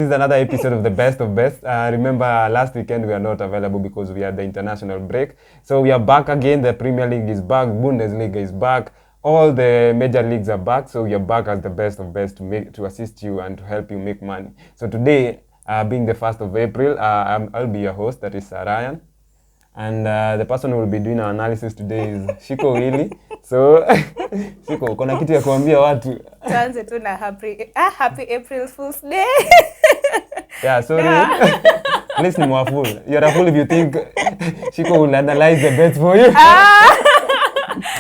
This is another episode of the best of best. Remember, last weekend we are not available because we had the international break. So we are back again. The Premier League is back. Bundesliga is back. All the major leagues are back. So we are back as the best of best to assist you and to help you make money. So today, being the 1st of April, I'll be your host. That is Ryan. And the person who will be doing our analysis today is Shiko Willy. So, Shiko, kuna kitu ya kuambia watu? Tuanze tu na happy April Fool's Day. Yeah, sorry. Listen, more fool. You're a fool if you think Shiko will analyze the bets for you.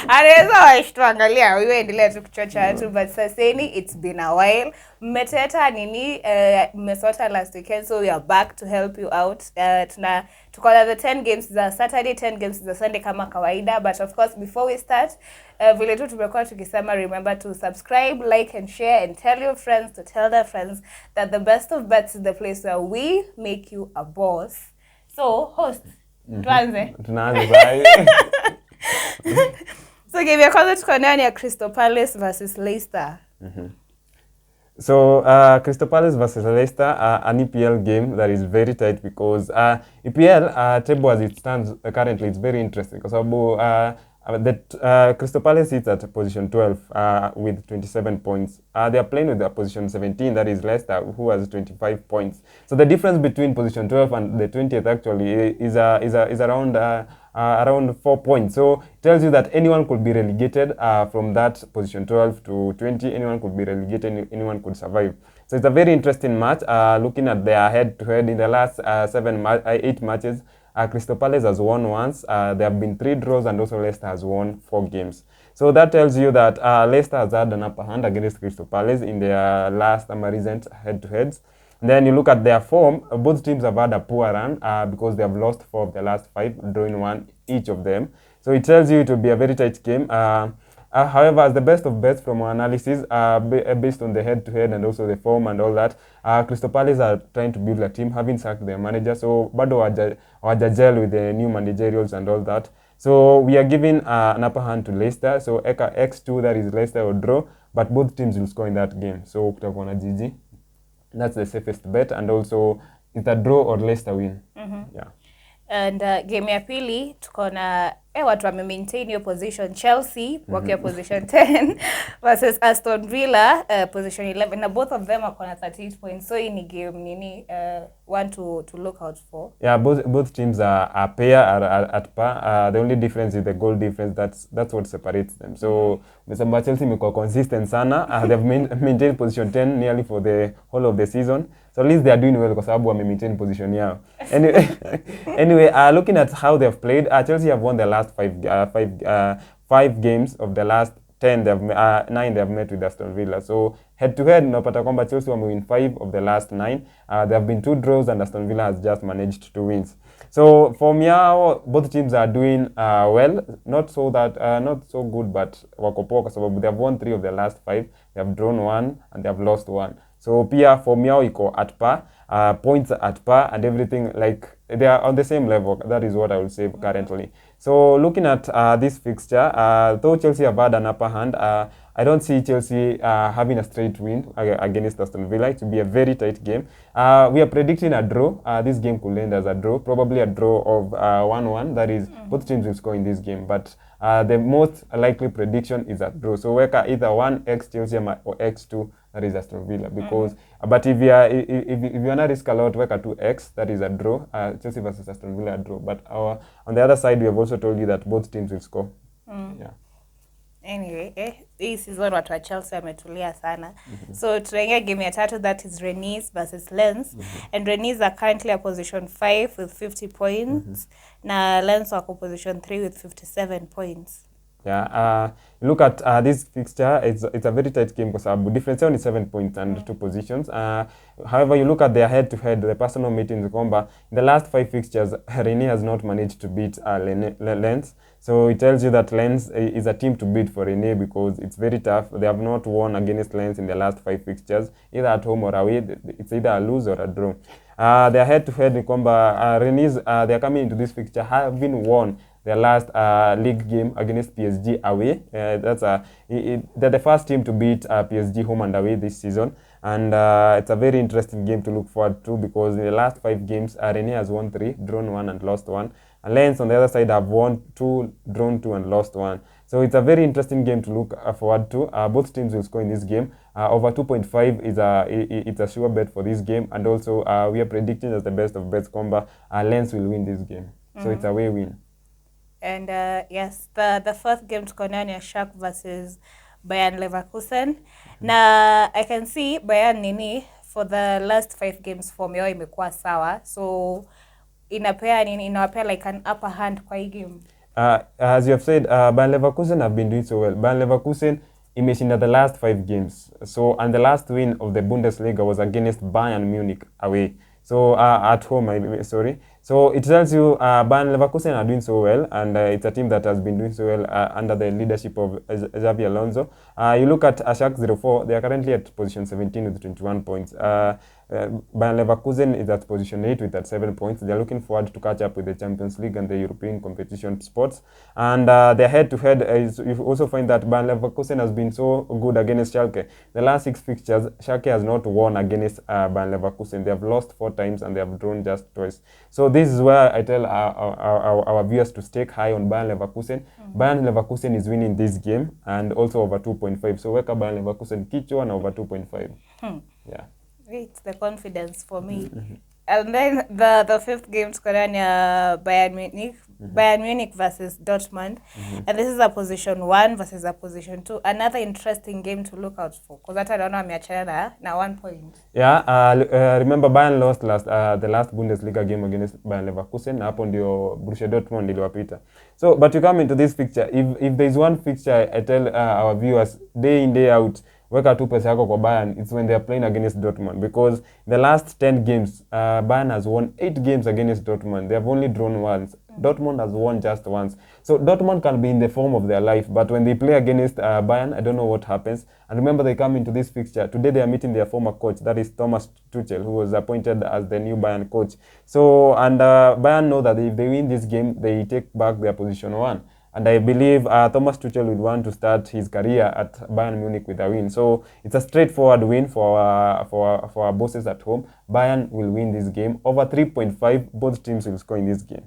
Anaweza washtuangalia wewe endelea tu kuchocha tu, but saseni it's been a while. Mmeteta nini mmesota last weekend, so we are back to help you out. Tuko na the 10 games za Saturday, 10 games za Sunday kama kawaida, but of course before we start vile tu tumekuwa tukisema, remember to subscribe, like and share and tell your friends to tell their friends that the best of bets is the place where we make you a boss. So host, tuanze. Tunaanza bye. So game ya kwanza tuko nayo ni ya Crystal Palace versus Leicester. So Crystal Palace versus Leicester, an EPL game that is very tight because EPL table as it stands currently, it's very interesting because Crystal Palace is at position 12 with 27 points. They are playing with the position 17, that is Leicester, who has 25 points. So the difference between position 12 and the 20th actually is around 4 points. So it tells you that anyone could be relegated from that position 12 to 20. Anyone could be relegated, anyone could survive. So it's a very interesting match. Looking at their head-to-head in the last 8 matches, Crystal Palace has won once. There have been 3 draws, and also Leicester has won 4 games. So that tells you that Leicester has had an upper hand against Crystal Palace in their last recent head-to-heads. And then you look at their form, both teams have had a poor run because they have lost 4 of the last 5, drawing 1 each of them. So it tells you it will be a very tight game. However, as the best of bets from our analysis, based on the head-to-head and also the form and all that, Crystal Palace are trying to build a team, having sacked their manager. So bado wajajel with the new managerials and all that. So we are giving an upper hand to Leicester. So X2, that is Leicester or draw, but both teams will score in that game. So kutakuwa na GG. That's the safest bet, and also it's a draw or Leicester win. Yeah. And game ya pili tuko na watu wame maintain your position. Chelsea wakiwa position 10 versus Aston Villa position 11, na both of them wako na 38 points. So in game nini one to look out for? Yeah, both teams are pair, are at par. The only difference is the goal difference. That's what separates them. So Mr. Chelsea imekuwa consistent sana. They've maintained position 10 nearly for the whole of the season. So at least they are doing well because sababu wame maintain position yao. Anyway, looking at how they've played, Chelsea have won the last 5 games of the last 10. They have 9 they have met with Aston Villa. So head to head, unapata kwamba Chelsea wame win 5 of the last 9. There have been 2 draws and Aston Villa has just managed 2 wins. So for me, both teams are doing well. Not so good, but wako poa kwa sababu they have won 3 of the last 5. They have drawn 1 and they have lost 1. So pia for me iko at par, points at par and everything, like they are on the same level. That is what I will say currently. So looking at this fixture, though Chelsea have had an upper hand, I don't see Chelsea having a straight win against Aston Villa. It will be a very tight game. We are predicting a draw. This game could end as a draw, probably a draw of 1-1. That is, both teams will score in this game. But the most likely prediction is a draw. So weka either 1x Chelsea or x2, that is Aston Villa. Because but if you wanna risk a lot, weka 2x, that is a draw. Chelsea versus Aston Villa, a draw. But on the other side, we have also told you that both teams will score. Yeah. Anyway, hii season watu wa Chelsea wametulia sana. So tunaingia game ya tatu, that is Rennes versus Lens. And Rennes are currently at position 5 with 50 points. Na Lens wako position 3 with 57 points. Yeah, look at this fixture. It's a very tight game because difference only 7 points and 2 positions. However, you look at their head-to-head, the personal meetings, in the last 5 fixtures, Rennes has not managed to beat Lens. So it tells you that Lens is a team to beat for Rennes because it's very tough. They have not won against Lens in the last 5 fixtures, either at home or away. It's either a lose or a draw. Their head-to-head, Rennes, they are coming into this fixture having won their last league game against PSG away. They're the first team to beat PSG home and away this season. and it's a very interesting game to look forward to, because in the last 5 games, Rennes has won 3, drawn 1, and lost 1. And Lens on the other side have won 2, drawn 2, and lost 1. So it's a very interesting game to look forward to. Both teams will score in this game. Over 2.5 is it's a sure bet for this game, and also we are predicting as the best of bets combo, Lens will win this game. So it's a way win. And yes, the fourth game tuko nayo ni Schalke versus Bayern Leverkusen. Na I can see Bayern nini for the last 5 games form yao imekuwa sawa, so inawapea like an upper hand kwa hii game. As you have said, Bayern Leverkusen have been doing so well. Bayern Leverkusen imeshinda the last 5 games. So, and the last win of the Bundesliga was against Bayern Munich away. So, at home, sorry. So, it tells you Bayern Leverkusen are doing so well, and it's a team that has been doing so well under the leadership of Xabi Alonso. You look at Schalke 04, they are currently at position 17 with 21 points. Bayern Leverkusen is at position 8 with 7 points. They are looking forward to catch up with the Champions League and the European competition sports. And their head-to-head is, you also find that Bayern Leverkusen has been so good against Schalke. The last 6 fixtures, Schalke has not won against Bayern Leverkusen. They have lost 4 times and they have drawn just twice. So this is where I tell our viewers to stake high on Bayern Leverkusen. Bayern Leverkusen is winning this game, and also over 2.5. So weka Bayern Leverkusen kichwa na over 2.5. Yeah. It's the confidence for me. And then the fifth game tuko nayo ni Bayern Munich. Bayern Munich versus Dortmund. And this is a position 1 versus a position 2. Another interesting game to look out for, because hata naona wameachana na 1 point. Yeah, remember Bayern lost the last Bundesliga game against Bayern Leverkusen. Hapo ndio Borussia Dortmund iliwapita. So, but you come into this picture, if there is one fixture I tell our viewers day in day out, weka tu pesa yako kwa Bayern, it's when they are playing against Dortmund, because the last 10 games, Bayern has won 8 games against Dortmund. They have only drawn once. Dortmund has won just once. So Dortmund can be in the form of their life, but when they play against Bayern, I don't know what happens. And remember, they come into this fixture. Today they are meeting their former coach, that is Thomas Tuchel, who was appointed as the new Bayern coach. So, and Bayern know that if they win this game, they take back their position 1. And I believe Thomas Tuchel would want to start his career at Bayern Munich with a win. So it's a straightforward win for our bosses at home. Bayern will win this game. Over 3.5, both teams will score in this game.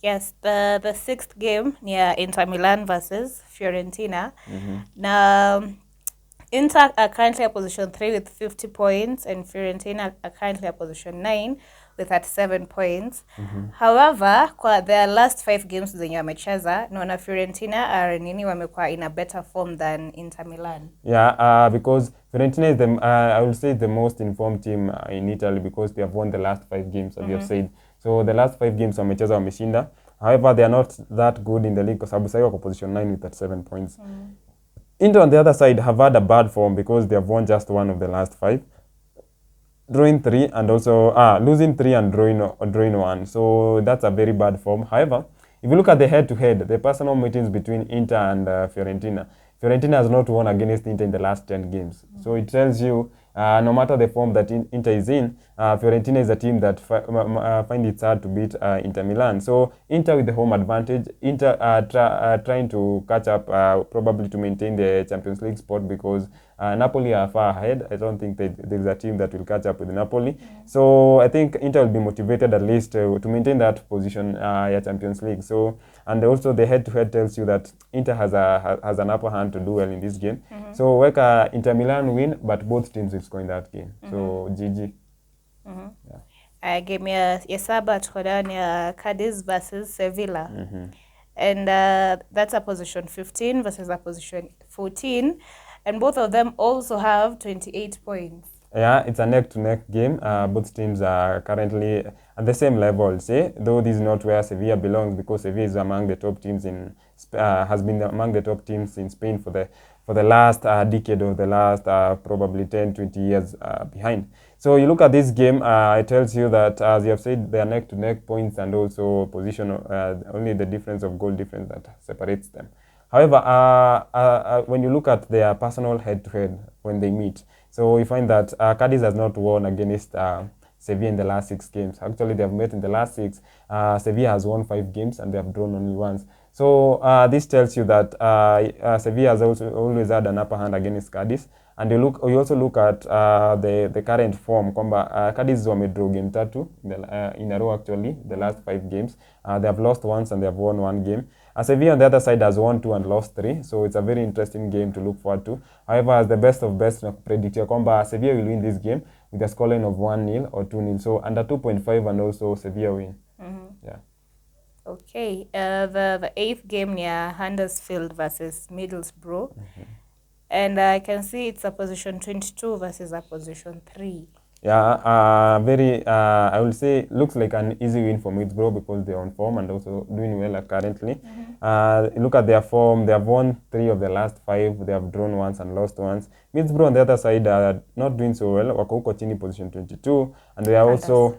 Yes, the sixth game near Inter Milan versus Fiorentina. Now, Inter are currently at position 3 with 50 points, and Fiorentina are currently at position 9 with 37 points. However, kwa their last 5 games zenye wamecheza, naona Fiorentina are wamekuwa in a better form than Inter Milan. Yeah, because Fiorentina is I will say the most informed team in Italy, because they have won the last 5 games, as you have said. So the last 5 games wamecheza wameshinda. However, they are not that good in the league, kwa sababu sasa wako position 9 with 37 points. Inter on the other side have had a bad form, because they have won just 1 of the last 5. Drawing 3 and also losing 3 and drawing 1. So that's a very bad form. However, if you look at the head-to-head, the personal meetings between Inter and Fiorentina, Fiorentina has not won against Inter in the last 10 games. So it tells you, no matter the form that Inter is in, Fiorentina is a team that find it hard to beat Inter Milan. So Inter with the home advantage, Inter trying to catch up, probably to maintain the Champions League spot, because Napoli are far ahead. I don't think there is a team that will catch up with Napoli. So I think Inter will be motivated at least to maintain that position at Champions League. So, and also the head-to-head tells you that Inter has an upper hand to do well in this game. So weka Inter Milan win, but both teams will score in that game. So GG. Game ya saba tuko nayo ni Cadiz versus Sevilla. And that's a position 15 versus a position 14. And both of them also have 28 points. Yeah, it's a neck-to-neck game. Both teams are currently at the same level, though this is not where Sevilla belongs, because Sevilla is among the top teams has been among the top teams in Spain for the last decade, or the last probably 10-20 years behind. So you look at this game, it tells you that, as you have said, they are neck-to-neck points, and also position, only the difference of goal difference that separates them. However, when you look at their personal head-to-head when they meet, so you find that Cadiz has not won against Sevilla in the last 6 games. Actually, they have met in the last 6. Sevilla has won 5 games and they have drawn only once. So this tells you that Sevilla has also always had an upper hand against Cadiz. And you also look at the current form kwamba Cadiz wamedraw game 3 in a row actually, the last 5 games. They have lost once and they have won 1 game. Sevilla on the other side has won 2 and lost 3, so it's a very interesting game to look forward to. However, as the best of best, predict kwamba Sevilla will win this game with a scoreline of 1-0 or 2-0. So under 2.5 and also Sevilla win. Yeah. Okay, the 8th game near Huddersfield versus Middlesbrough. And I can see it's a position 22 versus a position 3. Yeah, I will say looks like an easy win for Middlesbrough because they're on form and also doing well currently. Look at their form. They have won 3 of the last 5. They have drawn once and lost once. Middlesbrough on the other side are not doing so well. Wako huko chini position 22, and they are also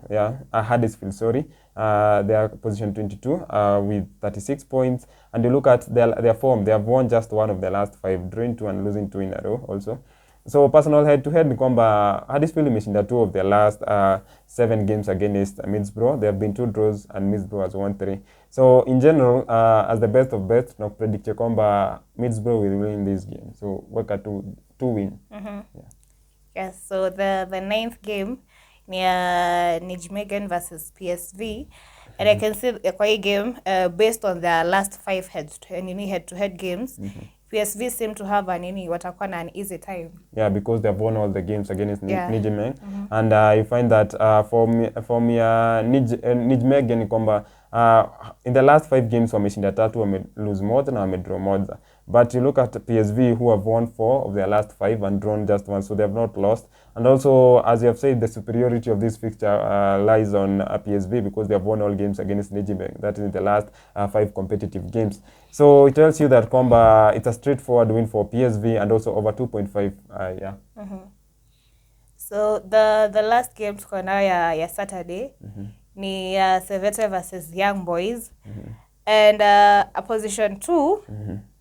Huddersfield, sorry. They are position 22 with 36 points. And you look at their form. They have won just 1 of the last 5, drawing 2 and losing 2 in a row also. So personal head-to-head ni kwamba Huddersfield imeshinda 2 of their last 7 games against Middlesbrough. There have been 2 draws and Middlesbrough has won 3. So in general, as the best of best, na predict kwamba Middlesbrough will win this game. So weka to win. Yes, so the 9th game near Nijmegen versus PSV. And I can see kwa hii game, based on their last 5 head-to-head games, PSV seem to have watakuwa na an easy time. Yeah, because they have won all the games against Nijmegen. And you find that for Nijmegen kwamba in the last 5 games wameshinda 3, wame lose moja na wame draw moja. But you look at PSV who have won 4 of their last 5 and drawn just 1, so they have not lost. And also, as you have said, the superiority of this fixture lies on PSV because they have won all games against Nijmegen. That is the last 5 competitive games. So it tells you that kwamba it's a straightforward win for PSV and also over 2.5. So the last game tuko nayo ya Saturday ni Sevilla versus Young Boys. And a position 2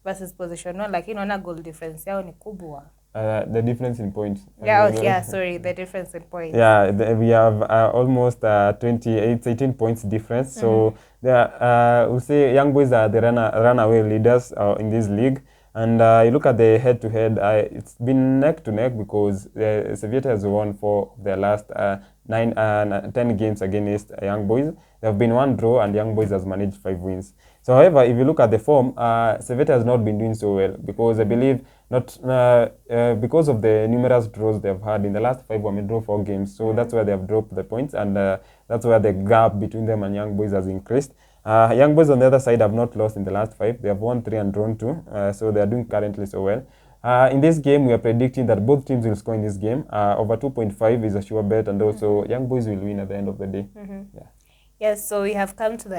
versus position 1, lakini unaona goal difference yao ni kubwa. The difference in points. The difference in points. Yeah, we have almost 18 points difference. So we'll say Young Boys are the runaway leaders in this league. And you look at the head-to-head, it's been neck to neck because Sevilla has won 4 of their last 10 games against Young Boys. There have been 1 draw and Young Boys has managed 5 wins. So however, if you look at the form, Sevilla has not been doing so well because I believe because of the numerous draws they've had in the last 5 wame draw 4 games. So that's where they have dropped the points, and that's where the gap between them and Young Boys has increased. Young Boys on the other side have not lost in the last 5. They have won 3 and drawn 2. So they are doing currently so well. In this game, we are predicting that both teams will score in this game. Over 2.5 is a sure bet, and also Young Boys will win at the end of the day. Yes, so we have come to the